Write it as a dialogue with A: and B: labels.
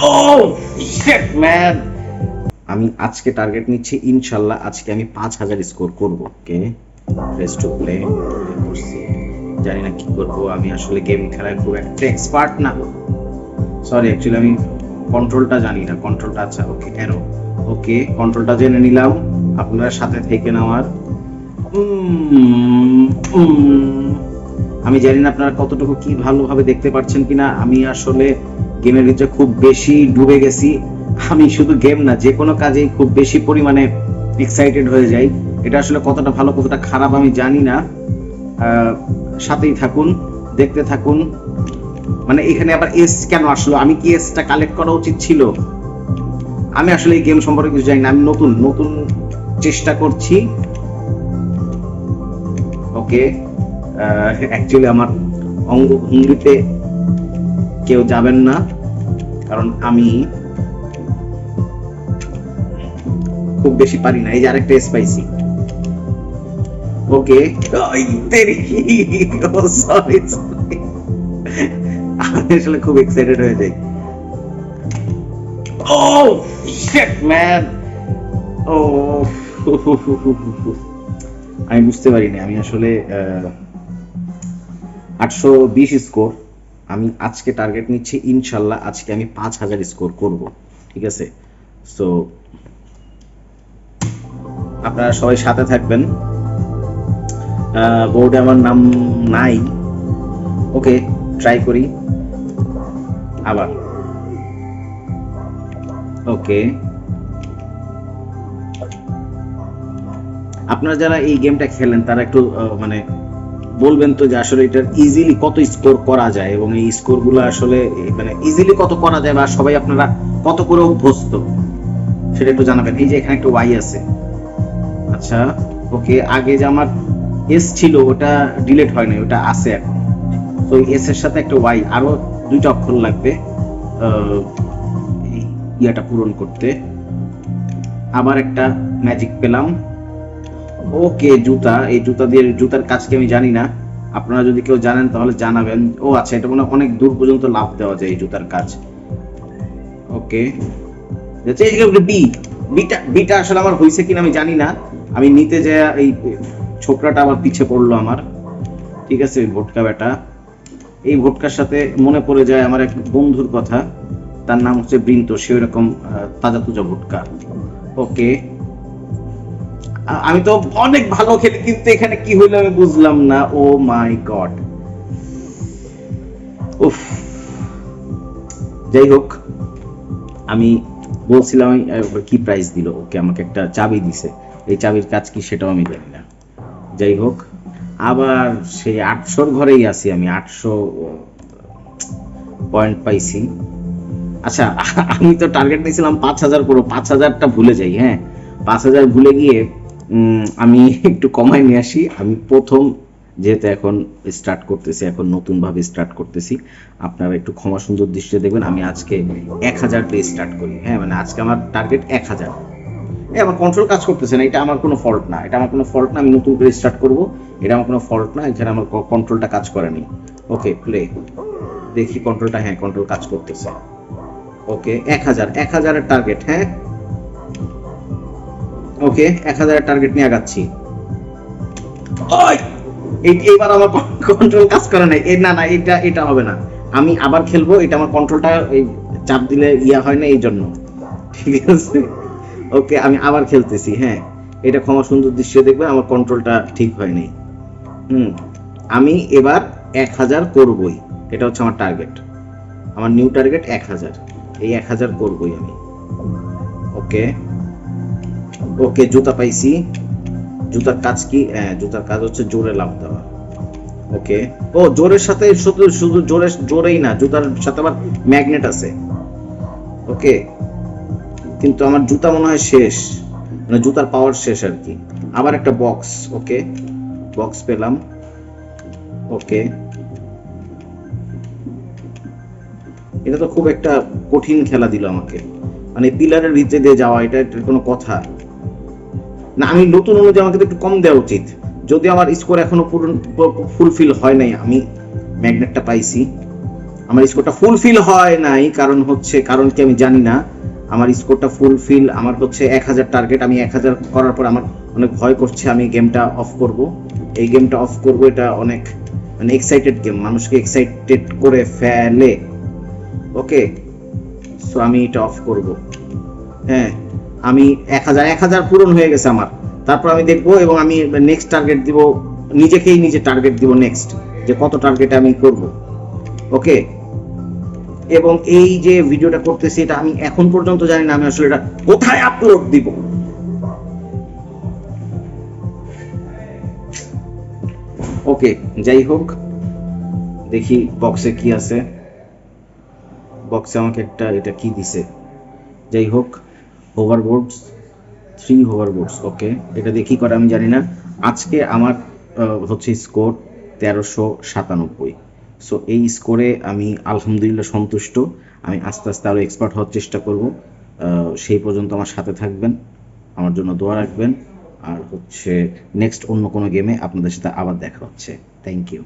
A: Oh shit man, আমি আজকে target নিচ্ছি ইনশাল্লাহ আজকে আমি 5000 স্কোর করব। ওকে, প্রেস টু প্লে করছি। জানি না কি করব, আমি আসলে গেম খেলায় খুব একটা এক্সপার্ট না। সরি, অ্যাকচুয়ালি আমি কন্ট্রোলটা জানি না। কন্ট্রোলটা আচ্ছা, ওকে অ্যারো। ওকে, কন্ট্রোলটা জেনে নিলাম। আপনারা সাথে থেকে নেওয়ার আমি জানি না আপনারা কতটুকু কি ভালোভাবে দেখতে পাচ্ছেন কিনা। আমি আসলে গেমের ভিতরে খুব বেশি ডুবে গেছি। আমি শুধু গেম না, যে কোনো কাজেই খুব বেশি পরিমাণে এক্সাইটেড হয়ে যাই। এটা আসলে কতটা ভালো কতটা খারাপ আমি জানি না। সাথেই থাকুন, দেখতে থাকুন। মানে এখানে আবার এস কেন আসলো? আমি কি এসটা কালেক্ট করা উচিত ছিল? আমি আসলে এই গেম সম্পর্কে কিছু জানি না। আমি নতুন নতুন চেষ্টা করছি। ওকে, অ্যাকচুয়ালি আমার অঙ্গভঙ্গিতে কেউ যাবেন না, কারণ আমি খুব বেশি পারি না। এই যে আরেকটা স্পাইসি। ওকে, সরি, আমি আসলে খুব এক্সাইটেড হয়ে যাই। Oh shit man, আমি বুঝতে পারিনি। আমি আসলে 820 স্কোর। আমি আজকে টার্গেট নিচ্ছি ইনশাল্লাহ আজকে আমি 5000 স্কোর করব। ঠিক আছে, সো আপনারা সবাই সাথে থাকবেন। বোর্ডে আমার নাম নাই। ওকে, ট্রাই করি আবার। ওকে, আপনারা যারা এই গেমটা খেলেন তারা একটু মানে বলবেন তো যে আসলে এটার ইজিলি কত স্কোর করা যায়, এবং এই স্কোর গুলো আসলে মানে ইজিলি কত করা যায়, বা সবাই আপনারা কত করে অভ্যস্ত সেটা একটু জানাবেন। এই যে এখানে একটা ওয়াই আছে। আচ্ছা, ওকে, আগে যে আমার এস ছিল ওটা ডিলিট হয় না, ওটা আছে এখন। তো এস এর সাথে একটা ওয়াই, আরো 2টা অক্ষর লাগবে ইয়াটা পূরণ করতে। আবার একটা ম্যাজিক পেলাম। ওকে, জুতা। এই জুতা দিয়ে জুতার কাজ কি আমি জানি না। আপনারা যদি কেউ জানেন তাহলে জানাবেন। ও আচ্ছা, এটা মনে অনেক দূর পর্যন্ত লাভ দেওয়া যায় এই জুতার কাজ। ওকে, বিটা আসলে আমার হয়েছে কিনা আমি জানি না। আমি নিতে যাই এই ছোকরাটা আবার পিছে পড়লো আমার। ঠিক আছে, ওই ভোটকা বেটা। এই ভোটকার সাথে মনে পড়ে যায় আমার এক বন্ধুর কথা। তার নাম হচ্ছে বৃন্ত। সে ওইরকম তাজা তুজা ভোটকা। ওকে, আমি তো অনেক ভালো খেলি, কিন্তু এখানে কি হইলো আমি বুঝলাম না। ও মাই গড। উফ, যাই হোক, আমি বলছিলাম কি প্রাইস দিল। ওকে, আমাকে একটা চাবি দিছে। এই চাবির কাজ কি সেটাও আমি জানি না। যাই হোক, আবার সেই 800-র ঘরেই আছি আমি। 800 পয়েন্ট পাইছি। আচ্ছা, আমি তো টার্গেট নিয়েছিলাম 5000 করবো। 5000টা ভুলে যাই। হ্যাঁ, 5000 ভুলে গিয়ে আমি একটু কমাই নিয়ে আসি। আমি প্রথম যেহেতু এখন স্টার্ট করতেছি, এখন নতুন ভাবে স্টার্ট করতেছি, আপনারা একটু ক্ষমা সুন্দর দৃষ্টিতে দেখবেন। আমি আজকে 1000 দিয়ে স্টার্ট করি। হ্যাঁ, মানে আজকে আমার টার্গেট 1000। আমার কন্ট্রোল কাজ করতেছে না, এটা আমার কোনো ফল্ট না। এটা আমার কোনো ফল্ট না। আমি নতুন করে স্টার্ট করব, এটা আমার কোনো ফল্ট না। এখানে আমার কন্ট্রোলটা কাজ করেনি। ওকে, প্লে দেখি কন্ট্রোলটা। হ্যাঁ, কন্ট্রোল কাজ করতেছে। ওকে, 1000 এর টার্গেট। হ্যাঁ, ওকে, 1000 এর টার্গেট নিয়ে আগাচ্ছি। এইবার আমার কন্ট্রোল কাজ করে নাই। না না, এটা হবে না। আমি আবার খেলবো। এটা আমার কন্ট্রোলটা এই চাপ দিলে ইয়া হয় না, এই জন্য। ঠিক আছে, ওকে, আমি আবার খেলতেছি। হ্যাঁ, এটা ক্ষমা সুন্দর দৃশ্যে দেখবে, আমার কন্ট্রোলটা ঠিক হয় নাই। আমি এবার 1000 করবই। এটা হচ্ছে আমার টার্গেট। আমার নিউ টার্গেট 1000। এই 1000 করবই আমি। ওকে, ওকে, জুতা পাইছি। জুতার কাজ কি? হ্যাঁ, জুতার কাজ হচ্ছে জোরে লাফ দেওয়া। ওকে, ও জোরের সাথে শুধু শুধু জোরেই না, জুতার সাথে আবার ম্যাগনেট আছে। ওকে, কিন্তু আমার জুতা মনে হয় শেষ, মানে জুতার পাওয়ার শেষ আর কি। আবার একটা বক্স। ওকে, বক্স পেলাম। ওকে, এটা তো খুব একটা কঠিন খেলা দিল আমাকে। মানে পিলারের ভিতরে দিয়ে যাওয়া, এটা কোনো কথা না। আমি নতুন অনুযায়ী আমাকে একটু কম দেওয়া উচিত। যদি আমার স্কোর এখনো ফুলফিল হয় নাই। আমি ম্যাগনেটটা পাইছি। আমার স্কোরটা ফুলফিল হয় নাই, কারণ কি আমি জানি না। আমার স্কোরটা ফুলফিল, আমার হচ্ছে 1000 টার্গেট, আমি 1000 করার পর আমার অনেক ভয় করছে, আমি গেমটা অফ করব। এই গেমটা অফ করব, এটা অনেক মানে এক্সাইটেড গেম, মানুষকে এক্সাইটেড করে ফেলে। ওকে, সো আমি এটা অফ করব। হ্যাঁ, আমি 1000 পূরণ হয়ে গেছে আমার। তারপর আমি দেখবো এবং আমি নেক্সট টার্গেট দিব, নিজেকেই নিজে টার্গেট দিব নেক্সট, যে কত টার্গেট আমি করব। ওকে, এবং এই যে ভিডিওটা করতেছি এটা আমি এখন পর্যন্ত জানি না আমি আসলে এটা কোথায় আপলোড দিব। ওকে, যাই হোক, দেখি বক্সে কি আছে। বক্সে আমাকে একটা এটা কি দিছে, যাই হোক, হোভারবোর্ডস, 3 হোভারবোর্ডস। ওকে, এটা দেখি করে আমি জানি না। আজকে আমার হচ্ছে স্কোর 1397। সো এই স্কোরে আমি আলহামদুলিল্লাহ সন্তুষ্ট। আমি আস্তে আস্তে আরও এক্সপার্ট হওয়ার চেষ্টা করব। সেই পর্যন্ত আমার সাথে থাকবেন, আমার জন্য দোয়া রাখবেন। আর হচ্ছে নেক্সট অন্য কোনো গেমে আপনাদের সাথে আবার দেখা হচ্ছে। Thank you.